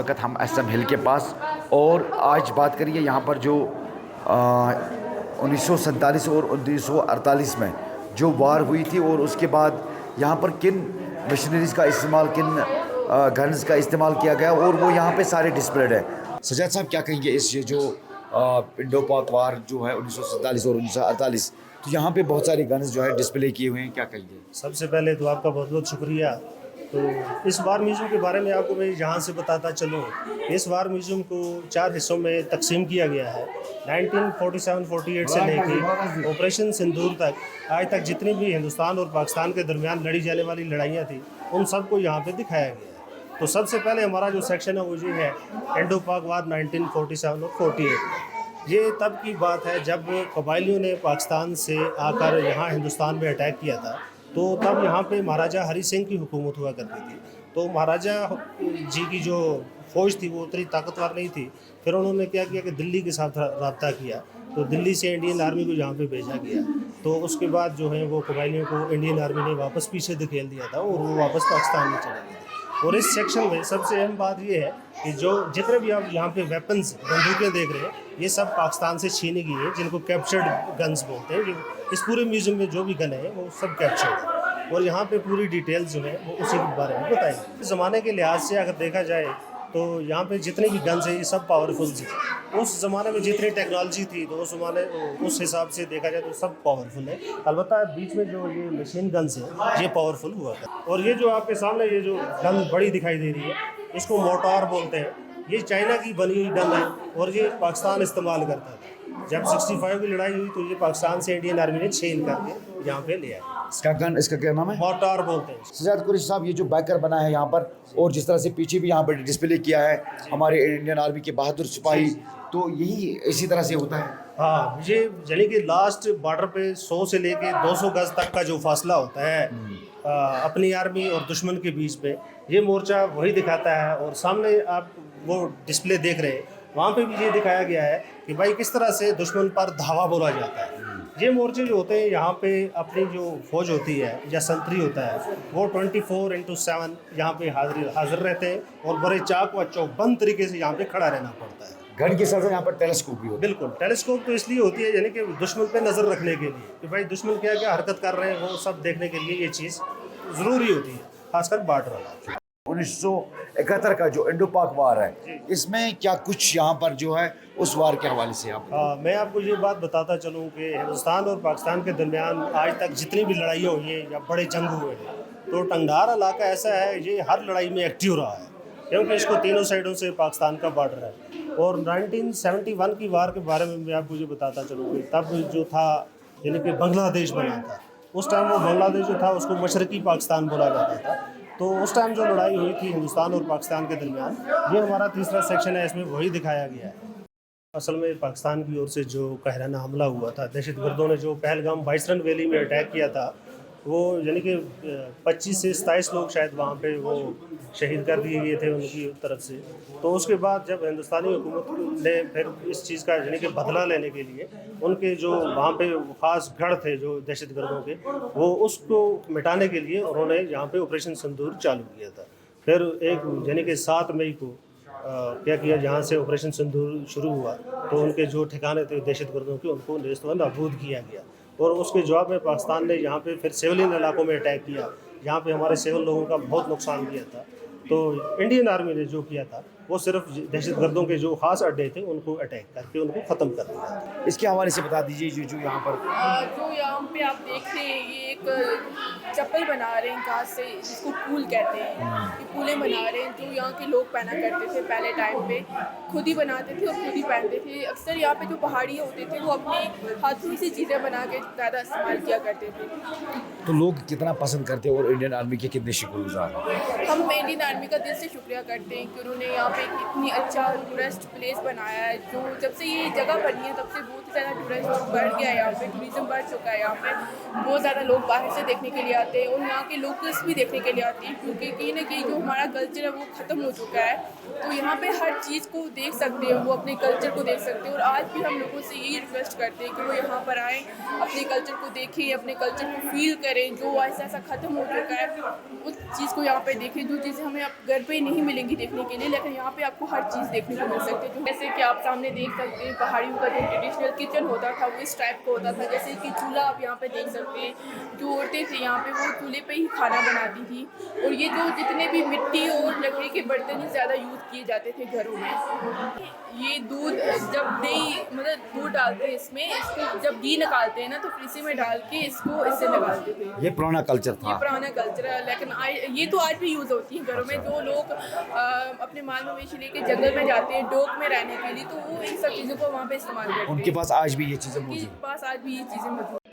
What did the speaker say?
वक्त हम असम हिल के पास, और आज बात करिए यहाँ पर जो 1947 और 1948 में जो वार हुई थी, और उसके बाद यहाँ पर किन मशीनरीज़ का इस्तेमाल, किन गन्स का इस्तेमाल किया गया, और वो यहाँ पे सारे डिस्प्लेड है। सजाद साहब क्या कहेंगे इस ये जो इंडो पाक वार जो है 1947 और 1948, तो यहाँ पे बहुत सारे गन्स जो है डिस्प्ले किए हुए हैं, क्या कहेंगे? सबसे पहले तो आपका बहुत बहुत शुक्रिया। तो इस वार म्यूज़ियम के बारे में आपको मैं यहाँ से बताता चलूँ। इस वार म्यूज़ियम को 4 हिस्सों में तकसीम किया गया है। 1947-48 से लेकर ऑपरेशन सिंदूर तक आज तक जितनी भी हिंदुस्तान और पाकिस्तान के दरमियान लड़ी जाने वाली लड़ाइयाँ थी, उन सबको यहाँ पे दिखाया गया है। तो सबसे पहले हमारा जो सेक्शन है वो ये है इंडो पाक वार 1947 और 48। ये तब की बात है जब कबायलियों ने पाकिस्तान से आकर यहाँ हिंदुस्तान में अटैक किया था। तो तब यहाँ पे महाराजा हरी सिंह की हुकूमत हुआ करती थी। तो महाराजा जी की जो फ़ौज थी वो उतनी ताकतवर नहीं थी। फिर उन्होंने क्या किया कि दिल्ली के साथ रब्ता किया, तो दिल्ली से इंडियन आर्मी को यहाँ पे भेजा गया। तो उसके बाद जो है वो कबायलियों को इंडियन आर्मी ने वापस पीछे धकेल दिया था और वो वापस पाकिस्तान में चले गए। और इस सेक्शन में सबसे अहम बात ये है कि जो जितने भी आप यहाँ पे वेपन्स बंदूकें देख रहे हैं, ये सब पाकिस्तान से छीनी गई है, जिनको कैप्चर्ड गन्स बोलते हैं। इस पूरे म्यूज़ियम में जो भी गन है वो सब कैप्चर्ड है, और यहाँ पे पूरी डिटेल्स जो है वो उसी के बारे में बताएंगे। इस ज़माने के लिहाज से अगर देखा जाए तो यहाँ पे जितनी भी गन्स है ये सब पावरफुल थी। उस ज़माने में जितनी टेक्नोलॉजी थी तो उस हिसाब से देखा जाए तो सब पावरफुल है। अलबत्ता बीच में जो ये मशीन गन्स है ये पावरफुल हुआ था। और ये जो आपके सामने ये जो गन बड़ी दिखाई दे रही है, इसको मोटार बोलते हैं। ये चाइना की बनी हुई गन है और ये पाकिस्तान इस्तेमाल करता था। जब 65 की लड़ाई हुई तो ये पाकिस्तान से इंडियन आर्मी ने छीन करके यहाँ पे लिया। इसका क्या नाम है? मोटार बोलते हैं। सजाद कुरैशी साहब, ये जो बैकर बना है यहाँ पर, और जिस तरह से पीछे भी यहाँ पर डिस्प्ले किया है हमारे इंडियन आर्मी के बहादुर सिपाही, तो यही इसी तरह से होता है? हाँ, ये यानी कि लास्ट बॉर्डर पे 100 से लेके 200 गज तक का जो फासला होता है अपनी आर्मी और दुश्मन के बीच में, ये मोर्चा वही दिखाता है। और सामने आप वो डिस्प्ले देख रहे हैं, वहाँ पे भी ये दिखाया गया है कि भाई किस तरह से दुश्मन पर धावा बोला जाता है। ये मोर्चे जो होते हैं यहाँ पे अपनी जो फौज होती है या संतरी होता है वो 24/7 यहाँ पे हाजिर रहते हैं, और बड़े चाक व चौबंद तरीके से यहाँ पे खड़ा रहना पड़ता है। गन के साथ यहाँ पर टेलीस्कोप भी होता है? बिल्कुल, टेलीस्कोप तो इसलिए होती है यानी कि दुश्मन पे नज़र रखने के लिए कि भाई दुश्मन क्या क्या हरकत कर रहे हैं वो सब देखने के लिए ये चीज़ ज़रूरी होती है, खासकर बॉर्डर वाला। 1971 का जो इंडो पाक वार है, इसमें क्या कुछ यहाँ पर जो है उस वार के हवाले से आप? मैं आपको ये बात बताता चलूँ कि हिंदुस्तान और पाकिस्तान के दरमियान आज तक जितनी भी लड़ाइयाँ हुई हैं या बड़े जंग हुए हैं, तो टंगधार इलाका ऐसा है ये हर लड़ाई में एक्टिव रहा है, क्योंकि इसको तीनों साइडों से पाकिस्तान का बॉर्डर है। और 1971 की वार के बारे में मैं आपको ये बताता चलूँ कि तब जो था यानी कि बांग्लादेश बना था। उस टाइम वो बांग्लादेश जो था उसको मशरकी पाकिस्तान बोला जाता था। तो उस टाइम जो लड़ाई हुई थी हिंदुस्तान और पाकिस्तान के दरमियान, ये हमारा तीसरा सेक्शन है, इसमें वही दिखाया गया है। असल में पाकिस्तान की ओर से जो कहराना हमला हुआ था, दहशतगर्दों ने जो पहलगाम बाइसरन वैली में अटैक किया था, वो यानी कि 25 से 27 लोग शायद वहाँ पे वो शहीद कर दिए गए थे उनकी तरफ से। तो उसके बाद जब हिंदुस्तानी हुकूमत ने फिर इस चीज़ का यानी कि बदला लेने के लिए उनके जो वहाँ पे ख़ास गढ़ थे जो दहशतगर्दों के, वो उसको मिटाने के लिए उन्होंने यहाँ पे ऑपरेशन सिंदूर चालू किया था। फिर एक यानी कि 7 मई को क्या किया, जहाँ से ऑपरेशन सिंदूर शुरू हुआ तो उनके जो ठिकाने थे दहशतगर्दों के, उनको नेस्त व नाबूद किया गया। और उसके जवाब में पाकिस्तान ने यहाँ पे फिर सिविलियन इलाकों में अटैक किया, जहाँ पे हमारे सिविल लोगों का बहुत नुकसान किया था। तो इंडियन आर्मी ने जो किया था वो सिर्फ दहशतगर्दों के जो खास अड्डे थे उनको अटैक करके उनको ख़त्म कर दिया। इसके हवाले से बता दीजिए जो यहाँ पर जो यहाँ पे आप देख रहे हैं, ये एक चप्पल बना रहे हैं घास से, जिसको कूल कहते हैं। ये कूलें बना रहे हैं जो यहाँ के लोग पहना करते थे पहले टाइम पे, खुद ही बनाते थे और खुद ही पहनते थे। अक्सर यहाँ पे जो पहाड़ी होते थे वो अपने हाथों से चीज़ें बना के ज़्यादा इस्तेमाल किया करते थे। तो लोग कितना पसंद करते हैं और इंडियन आर्मी के कितने शुक्रगुजार हैं? हम इंडियन आर्मी का दिल से शुक्रिया करते हैं कि उन्होंने यहाँ पे इतनी अच्छा टूरिस्ट प्लेस बनाया है। जो जब से ये जगह बनी है तब से बहुत ही ज़्यादा टूरिस्ट बढ़ गया है, यहाँ पे टूरिज़्म बढ़ चुका है। यहाँ पे बहुत ज़्यादा लोग बाहर से देखने के लिए आते हैं और यहाँ के लोकल्स भी देखने के लिए आते हैं, क्योंकि कहीं ना कहीं जो हमारा कल्चर है वो ख़त्म हो चुका है। तो यहाँ पे हर चीज़ को देख सकते हैं, वो अपने कल्चर को देख सकते हैं। और आज भी हम लोगों से यही रिक्वेस्ट करते हैं कि वो यहाँ पर आएँ, अपने अपने कल्चर को देखें, अपने कल्चर को फील करें, जो ऐसा ऐसा ख़त्म हो चुका है उस चीज़ को यहाँ पे देखें, जो चीज़ें हमें अब घर पे नहीं मिलेंगी देखने के लिए, लेकिन यहाँ पे आपको हर चीज़ देखने को मिल सकती है। जैसे कि आप सामने देख सकते हैं पहाड़ियों का जो ट्रेडिशनल किचन होता था वो इस टाइप का होता था, जैसे कि चूल्हा आप यहाँ पे देख सकते हैं, जो औरतें थी यहाँ पे वो चूल्हे पे ही खाना बनाती थी, और ये जो जितने भी मिट्टी और लकड़ी के बर्तन ही ज़्यादा यूज़ किए जाते थे घरों में। ये दूध जब दही मतलब दूध डालते हैं इसमें, इसको जब घी निकालते हैं ना तो फ्रीसी में डाल के इसको इससे निकालते थे। ये पुराना कल्चर ये था। पुराना कल्चर है, लेकिन ये तो आज भी यूज़ होती है घरों में। जो लोग अपने माल मवेशी लेके जंगल में जाते हैं डोक में रहने के लिए, तो वो इन सब चीज़ों को वहाँ पे इस्तेमाल करते हैं। उनके पास आज भी ये चीज़ें मौजूद उनके हैं। पास आज भी ये चीज़ें मौजूद हैं।